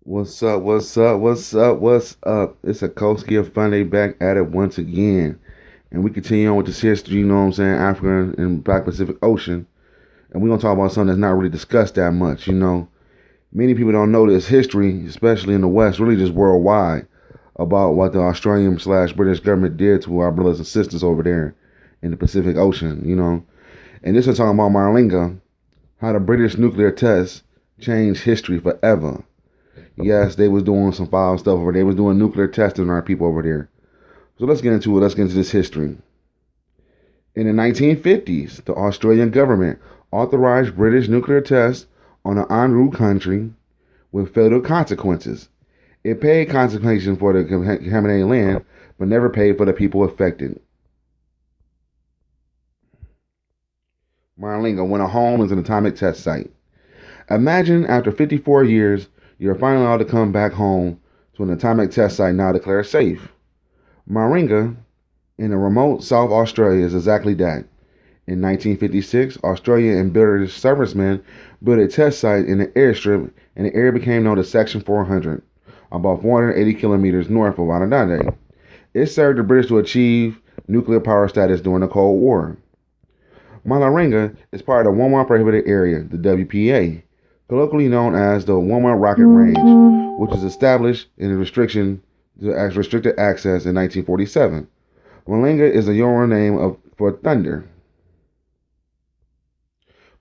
What's up? What's up? What's up? What's up? It's a Koski of Funday back at it once again. And we continue on with this history, you know what I'm saying, Africa and Black Pacific Ocean. And we're going to talk about something that's not really discussed that much, you know. Many people don't know this history, especially in the West, really just worldwide, about what the Australian slash British government did to our brothers and sisters over there in the Pacific Ocean, you know. And this is talking about Maralinga, how the British nuclear tests changed history forever. Yes, they was doing some foul stuff over there. They was doing nuclear testing on our people over there. So let's get into it. Let's get into this history. In the 1950s, the Australian government authorized British nuclear tests on the Nauru country with fatal consequences. It paid compensation for the contaminated land, but never paid for the people affected. Maralinga went a home as an atomic test site. Imagine after 54 years, you're finally allowed to come back home to an atomic test site now declared safe. Maralinga, in a remote South Australia, is exactly that. In 1956, Australian and British servicemen built a test site in the airstrip, and the area became known as Section 400, about 480 kilometers north of Adelaide. It served the British to achieve nuclear power status during the Cold War. Maralinga is part of the One Prohibited Area, the WPA, colloquially known as the One Rocket Range, which was established in a restricted access in 1947. Maralinga is a Yoruba name for thunder.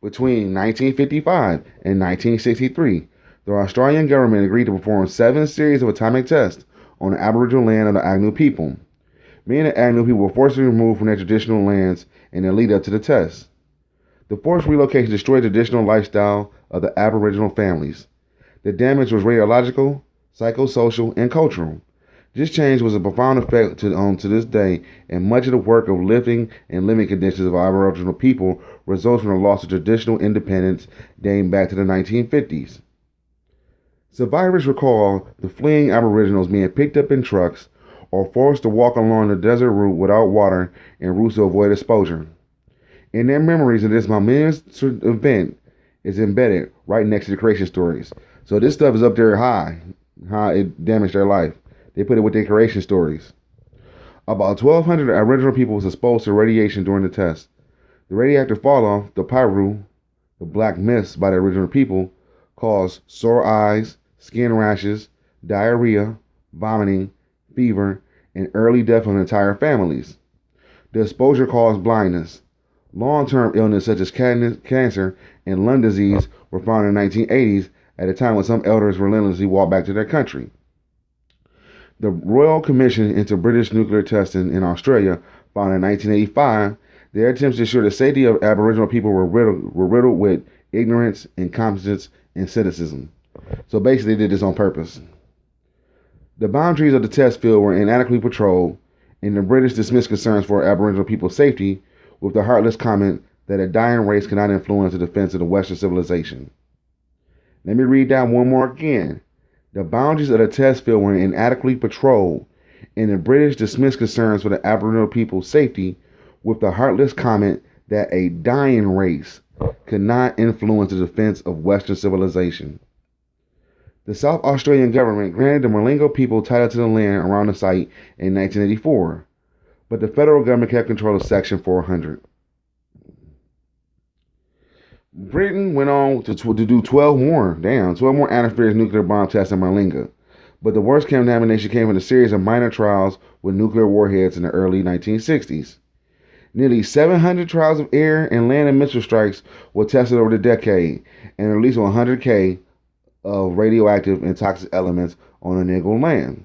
Between 1955 and 1963, the Australian government agreed to perform 7 series of atomic tests on the Aboriginal land of the Agnew people. Many of the Agnew people were forcibly removed from their traditional lands in the lead up to the test. The forced relocation destroyed the traditional lifestyle of the Aboriginal families. The damage was radiological, psychosocial, and cultural. This change was a profound effect to this day, and much of the work of lifting and living conditions of Aboriginal people results from the loss of traditional independence dating back to the 1950s. Survivors recall the fleeing Aboriginals being picked up in trucks or forced to walk along the desert route without water and routes to avoid exposure. In their memories of this momentous event is embedded right next to the creation stories. So this stuff is up there high, how it damaged their life. They put it with their creation stories. About 1,200 Aboriginal people was exposed to radiation during the test. The radioactive falloff, the pyru, the black mist by the original people, caused sore eyes, skin rashes, diarrhea, vomiting, fever, and early death of entire families. The exposure caused blindness. Long-term illness such as cancer and lung disease were found in the 1980s at a time when some elders relentlessly walked back to their country. The Royal Commission into British Nuclear Testing in Australia found in 1985 their attempts to ensure the safety of Aboriginal people were riddled with ignorance, incompetence, and cynicism. So basically, they did this on purpose. The boundaries of the test field were inadequately patrolled, and the British dismissed concerns for Aboriginal people's safety with the heartless comment that a dying race cannot influence the defense of the Western civilization. Let me read that one more again. The boundaries of the test field were inadequately patrolled, and the British dismissed concerns for the Aboriginal people's safety with the heartless comment that a dying race could not influence the defense of Western civilization. The South Australian government granted the Maralinga people title to the land around the site in 1984, but the federal government kept control of Section 400. Britain went on to do 12 more antiferous nuclear bomb tests in Maralinga, but the worst contamination came from a series of minor trials with nuclear warheads in the early 1960s. Nearly 700 trials of air and land and missile strikes were tested over the decade, and at least 100K of radioactive and toxic elements on the Nigel land.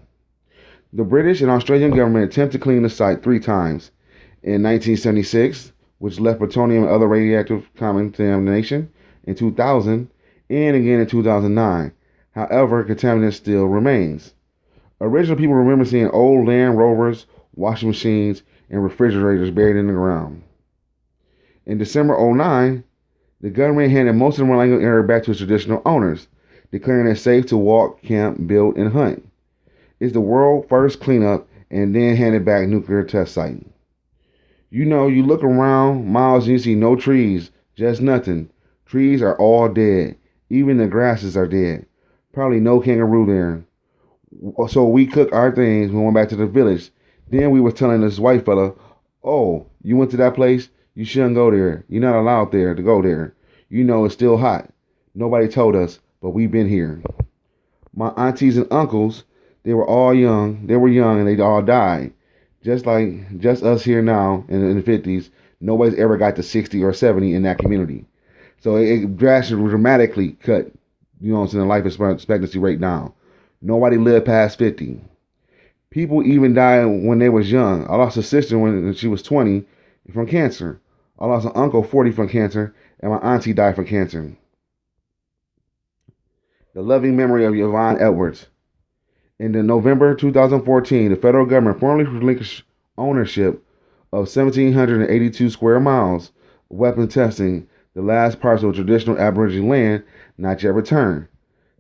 The British and Australian government attempted to clean the site 3 times. In 1976, which left plutonium and other radioactive contamination, in 2000, and again in 2009. However, contaminant still remains. Original people remember seeing old Land Rovers, washing machines, and refrigerators buried in the ground. In December 2009, the government handed most of the Maralinga area back to its traditional owners, declaring it safe to walk, camp, build, and hunt. It's the world's first cleanup and then handed back nuclear test site. You know, you look around miles and you see no trees, just nothing. Trees are all dead. Even the grasses are dead. Probably no kangaroo there. So we cooked our things. We went back to the village. Then we were telling this white fella, "Oh, you went to that place? You shouldn't go there. You're not allowed there to go there. You know it's still hot. Nobody told us, but we've been here." My aunties and uncles, they were all young. They were young and they all died. Just us here now in the 50s. Nobody's ever got to 60 or 70 in that community. So it dramatically cut, the life expectancy rate down. Nobody lived past 50. People even died when they was young. I lost a sister when she was 20 from cancer. I lost an uncle 40 from cancer, and my auntie died from cancer. The loving memory of Yvonne Edwards. In the November 2014, the federal government formally relinquished ownership of 1,782 square miles of weapon testing, the last parcel of traditional Aboriginal land not yet returned.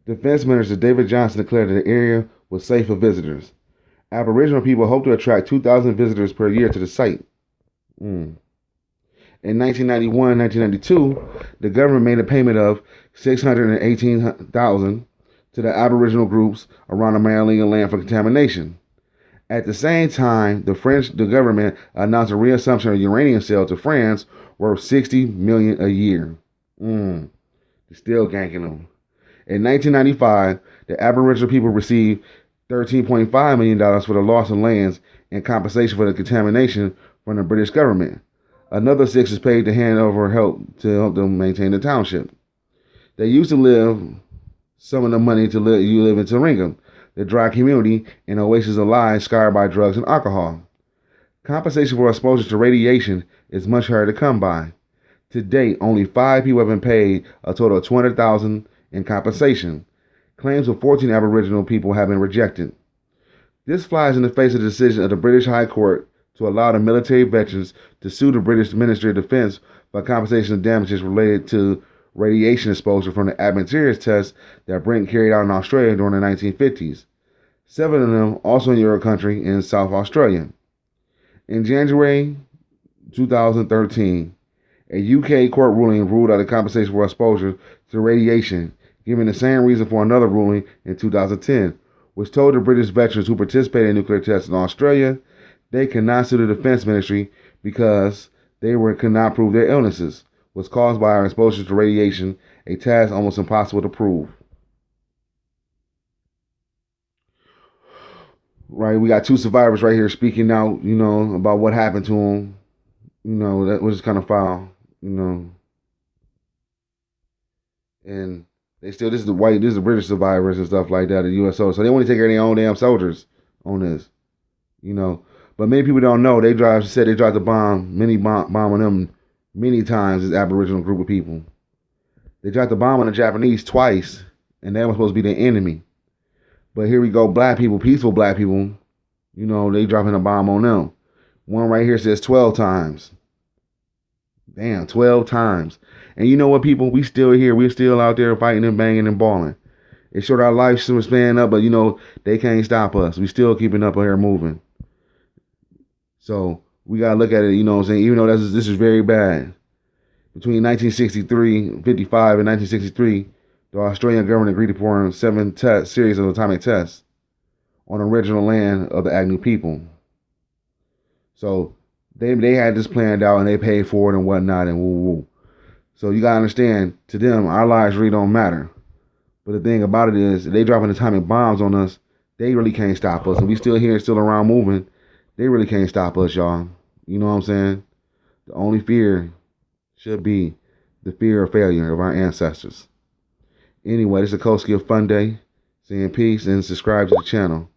Defense Minister David Johnson declared that the area was safe for visitors. Aboriginal people hope to attract 2,000 visitors per year to the site. In 1991-1992, the government made a payment of $618,000 to the Aboriginal groups around the Maralinga land for contamination. At the same time, the government announced a reassumption of uranium sales to France worth $60 million a year. They're still ganking them. In 1995, the Aboriginal people received $13.5 million for the loss of lands and compensation for the contamination from the British government. Another $6 is paid to hand over help them maintain the township. They used to live some of the money to live in Maralinga, the dry community, an oasis of lives scarred by drugs and alcohol. Compensation for exposure to radiation is much harder to come by. To date, only 5 people have been paid a total of $200,000 in compensation. Claims of 14 Aboriginal people have been rejected. This flies in the face of the decision of the British High Court to allow the military veterans to sue the British Ministry of Defense for compensation of damages related to radiation exposure from the atmospheric tests that Britain carried out in Australia during the 1950s. 7 of them also in your country in South Australia. In January 2013, a UK court ruling ruled out the compensation for exposure to radiation, giving the same reason for another ruling in 2010, which told the British veterans who participated in nuclear tests in Australia they cannot sue the defense ministry because they could not prove their illnesses was caused by our exposure to radiation, a task almost impossible to prove. Right, we got 2 survivors right here speaking out, about what happened to them. That was kind of foul, And this is the British survivors and stuff like that, the U.S. soldiers. So they want to take care of their own damn soldiers on this, But many people don't know they dropped the bomb on them many times as Aboriginal group of people. They dropped the bomb on the Japanese twice, and that was supposed to be their enemy. But here we go, black people, peaceful black people, they dropping a bomb on them. One right here says 12 times. Damn, 12 times. And you know what, people? We still here. We're still out there fighting and banging and balling. It short our lifespan up, but they can't stop us. We still keeping up here moving. So we gotta look at it, even though this is very bad. Between 1955 and 1963, the Australian government agreed to perform 7 series of atomic tests on the original land of the Agnew people. So they had this planned out and they paid for it and whatnot and woo. So you gotta understand, to them, our lives really don't matter. But the thing about it is, if they dropping atomic bombs on us, they really can't stop us. And we still here, still around moving. They really can't stop us, y'all. You know what I'm saying? The only fear should be the fear of failure of our ancestors. Anyway, this is Koski of Fun Day. Saying peace and subscribe to the channel.